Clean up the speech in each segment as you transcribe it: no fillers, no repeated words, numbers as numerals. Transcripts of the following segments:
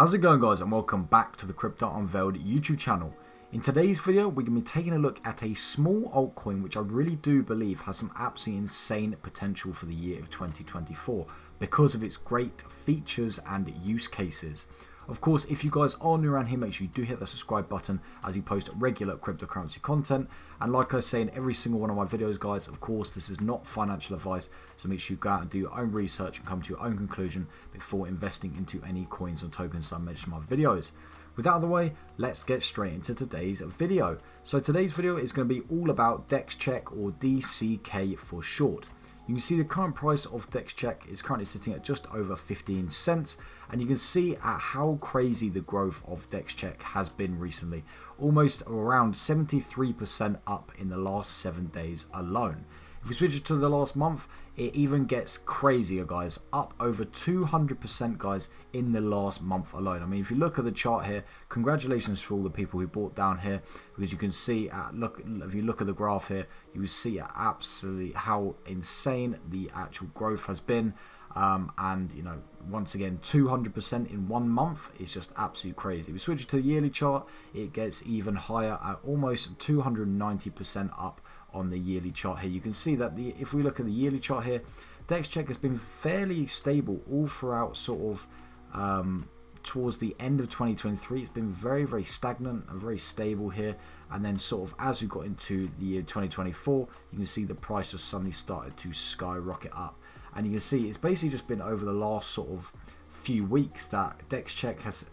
How's it going, guys, and welcome back to the Crypto Unveiled YouTube channel. In today's video, we're going to be taking a look at a small altcoin which I really do believe has some absolutely insane potential for the year of 2024 because of its great features and use cases. Of course, if you guys are new around here, make sure you do hit the subscribe button as you post regular cryptocurrency content. And like I say in every single one of my videos, guys, of course, this is not financial advice. So make sure you go out and do your own research and come to your own conclusion before investing into any coins or tokens that I mention in my videos. With that out of the way, let's get straight into today's video. So today's video is going to be all about Dexcheck, or DCK for short. You can see the current price of Dexcheck is currently sitting at just over 15 cents, and you can see at how crazy the growth of Dexcheck has been recently, almost around 73% up in the last 7 days alone. If we switch it to the last month, it even gets crazier, guys, up over 200%, guys, in the last month alone. I mean, if you look at the chart here, congratulations to all the people who bought down here, because you can see, if you look at the graph here, you will see absolutely how insane the actual growth has been. And you know, once again, 200% in 1 month is just absolutely crazy. If we switch it to the yearly chart, it gets even higher at almost 290% up on the yearly chart here. You can see that if we look at the yearly chart here, Dexcheck has been fairly stable all throughout, sort of towards the end of 2023. It's been very stagnant and very stable here, and then sort of as we got into the year 2024, you can see the price just suddenly started to skyrocket up. And you can see it's basically just been over the last sort of few weeks that Dexcheck has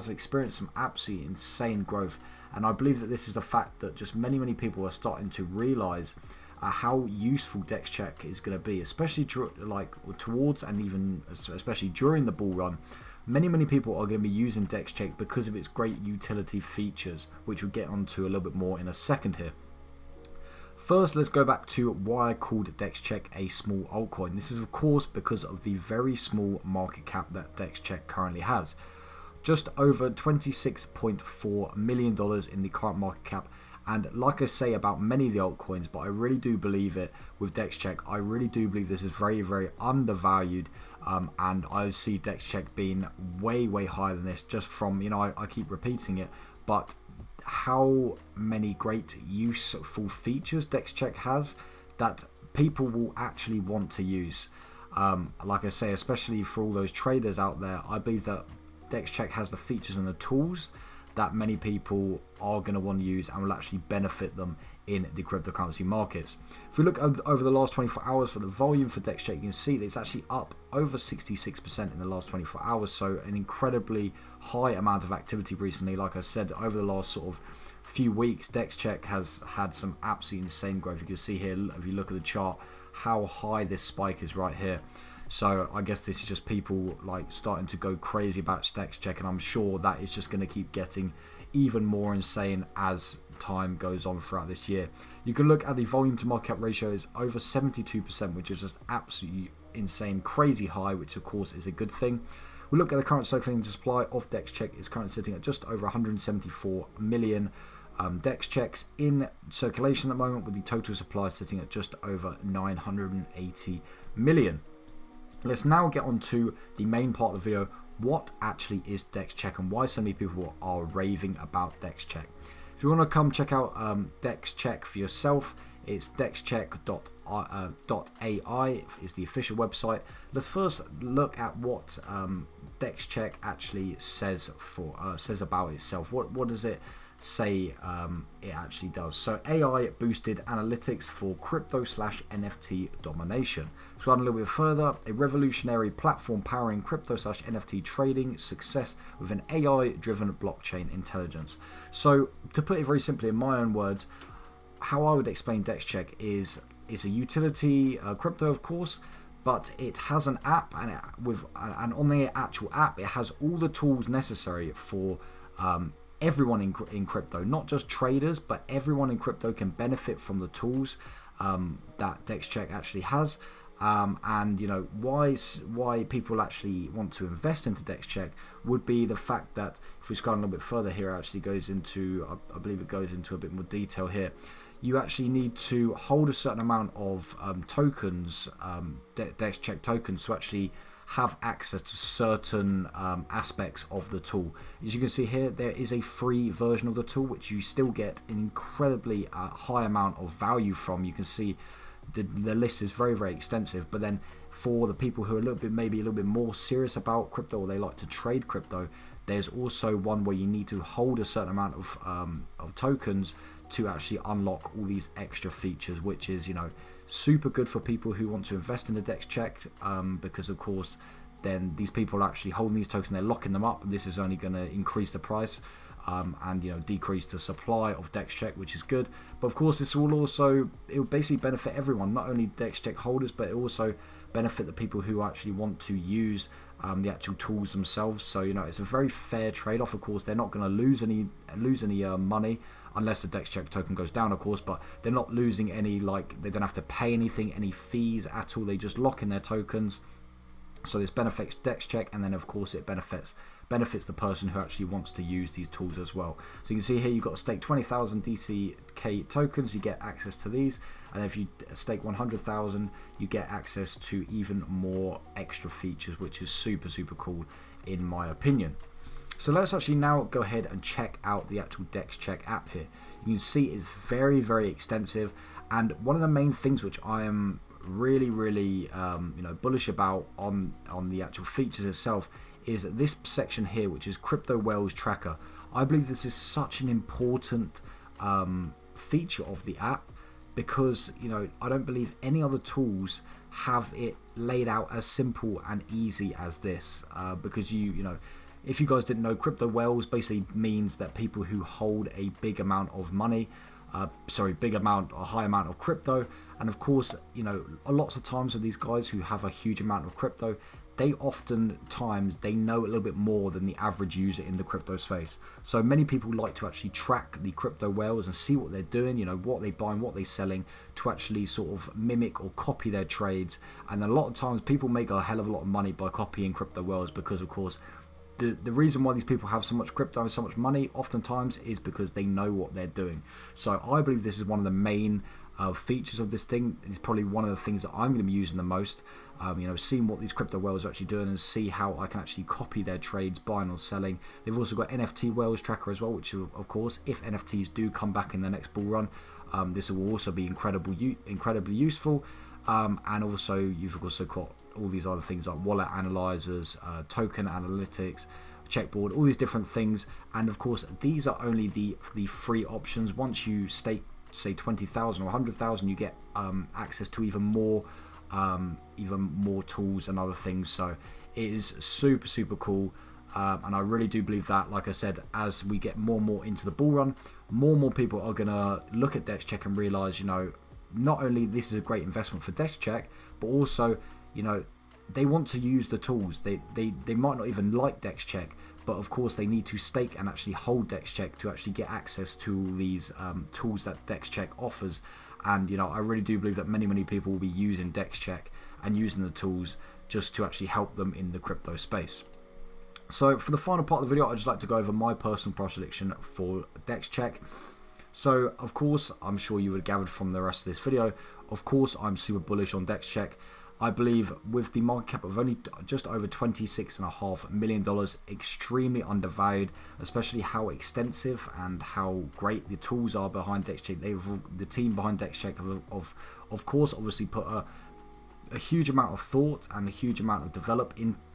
experienced some absolutely insane growth. And I believe that this is the fact that just many people are starting to realize how useful Dexcheck is going to be, especially towards and even especially during the bull run. Many people are going to be using Dexcheck because of its great utility features, which we'll get onto a little bit more in a second here. First, let's go back to why I called Dexcheck a small altcoin. This is, of course, because of the very small market cap that Dexcheck currently has. Just over $26.4 million in the current market cap. And like I say about many of the altcoins, but I really do believe it with Dexcheck. I really do believe this is very undervalued. And I see Dexcheck being way higher than this, just from, you know, I keep repeating it, but how many great useful features Dexcheck has that people will actually want to use. Like I say, especially for all those traders out there, I believe that Dexcheck has the features and the tools that many people are going to want to use and will actually benefit them in the cryptocurrency markets. If we look over the last 24 hours for the volume for Dexcheck, you can see that it's actually up over 66% in the last 24 hours. So an incredibly high amount of activity recently. Like I said, over the last sort of few weeks, Dexcheck has had some absolutely insane growth. You can see here, if you look at the chart, how high this spike is right here. So I guess this is just people like starting to go crazy about Dexcheck, and I'm sure that is just going to keep getting even more insane as time goes on throughout this year. You can look at the volume to market cap ratio is over 72%, which is just absolutely insane, crazy high, which of course is a good thing. We look at the current circulating supply of Dexcheck is currently sitting at just over 174 million Dexchecks in circulation at the moment, with the total supply sitting at just over 980 million. Let's now get on to the main part of the video. What actually is Dexcheck and why so many people are raving about Dexcheck? If you want to come check out Dexcheck for yourself, it's dexcheck.ai is the official website. Let's first look at what Dexcheck actually says about itself. What does it say it actually does? So AI boosted analytics for crypto/NFT domination. So going a little bit further, a revolutionary platform powering crypto/NFT trading success with an AI driven blockchain intelligence. So to put it very simply in my own words, how I would explain Dexcheck is a utility crypto, of course, but it has an app, and on the actual app it has all the tools necessary for everyone in crypto, not just traders, but everyone in crypto can benefit from the tools that Dexcheck actually has. And you know why people actually want to invest into Dexcheck would be the fact that if we scroll a little bit further here, it actually goes into, I believe it goes into a bit more detail here. You actually need to hold a certain amount of tokens, Dexcheck tokens, to actually have access to certain aspects of the tool. As you can see here, there is a free version of the tool which you still get an incredibly high amount of value from. You can see the list is very, very extensive, but then for the people who are maybe a little bit more serious about crypto, or they like to trade crypto, there's also one where you need to hold a certain amount of tokens to actually unlock all these extra features, which is, you know, super good for people who want to invest in the Dexcheck, because of course then these people are actually holding these tokens, they're locking them up, and this is only going to increase the price and, you know, decrease the supply of Dexcheck, which is good. But of course this will also, it will basically benefit everyone, not only Dexcheck holders, but it also benefit the people who actually want to use the actual tools themselves. So, you know, it's a very fair trade-off. Of course, they're not going to lose any money unless the Dexcheck token goes down, of course, but they're not losing any, like, they don't have to pay anything, any fees at all. They just lock in their tokens. So this benefits Dexcheck, and then of course it benefits the person who actually wants to use these tools as well. So you can see here you've got to stake 20,000 DCK tokens, you get access to these, and if you stake 100,000 you get access to even more extra features, which is super, super cool in my opinion. So let's actually now go ahead and check out the actual Dexcheck app here. You can see it's very, very extensive, and one of the main things which I am really, really you know, bullish about on the actual features itself is this section here, which is Crypto Whales Tracker. I believe this is such an important feature of the app, because, you know, I don't believe any other tools have it laid out as simple and easy as this, because you know, if you guys didn't know, crypto whales basically means that people who hold a big amount of money, a high amount of crypto. And of course, you know, lots of times with these guys who have a huge amount of crypto, they oftentimes know a little bit more than the average user in the crypto space. So many people like to actually track the crypto whales and see what they're doing, you know, what they buying, what they're selling, to actually sort of mimic or copy their trades. And a lot of times people make a hell of a lot of money by copying crypto whales, because of course the reason why these people have so much crypto and so much money oftentimes is because they know what they're doing. So I believe this is one of the main features of this thing. It's probably one of the things that I'm going to be using the most, you know, seeing what these crypto whales are actually doing and see how I can actually copy their trades, buying or selling. They've also got NFT whales tracker as well, which of course, if NFTs do come back in the next bull run, this will also be incredibly useful. And also you've also got all these other things like wallet analyzers, token analytics, checkboard, all these different things. And of course these are only the free options. Once you stake, say 20,000 or 100,000, you get access to even more tools and other things. So it is super, super cool. And I really do believe that, like I said, as we get more and more into the bull run, more and more people are gonna look at Dexcheck and realize, you know, not only this is a great investment for Dexcheck, but also, you know, they want to use the tools. They might not even like Dexcheck, but of course they need to stake and actually hold Dexcheck to actually get access to these tools that Dexcheck offers. And, you know, I really do believe that many people will be using Dexcheck and using the tools just to actually help them in the crypto space. So for the final part of the video, I'd just like to go over my personal price prediction for Dexcheck. So of course, I'm sure you would have gathered from the rest of this video, of course I'm super bullish on Dexcheck. I believe with the market cap of only just over $26.5 million, extremely undervalued, especially how extensive and how great the tools are behind Dexcheck. The team behind Dexcheck have of course obviously put a huge amount of thought and a huge amount of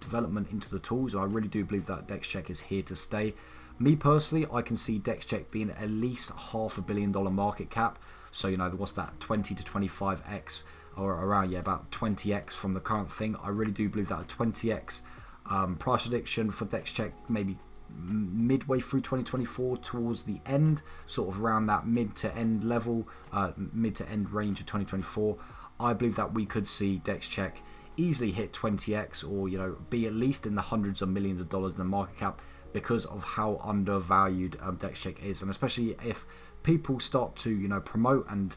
development into the tools. I really do believe that Dexcheck is here to stay. Me personally, I can see Dexcheck being at least $500 million market cap. So, you know, what's that, 20 to 25x, or around, yeah, about 20x from the current thing. I really do believe that a 20x price prediction for Dexcheck, maybe midway through 2024 towards the end, sort of around that mid to end level, mid to end range of 2024. I believe that we could see Dexcheck easily hit 20x, or, you know, be at least in the hundreds of millions of dollars in the market cap, because of how undervalued Dexcheck is. And especially if people start to, you know, promote and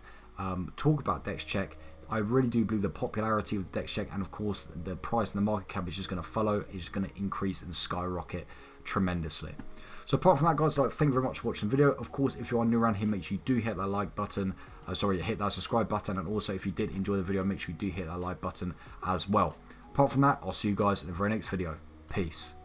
talk about Dexcheck, I really do believe the popularity of Dexcheck, and of course the price and the market cap is just going to follow, is just going to increase and skyrocket tremendously. So apart from that, guys, thank you very much for watching the video. Of course, if you are new around here, make sure you do hit that like button, hit that subscribe button, and also if you did enjoy the video, make sure you do hit that like button as well. Apart from that, I'll see you guys in the very next video. Peace.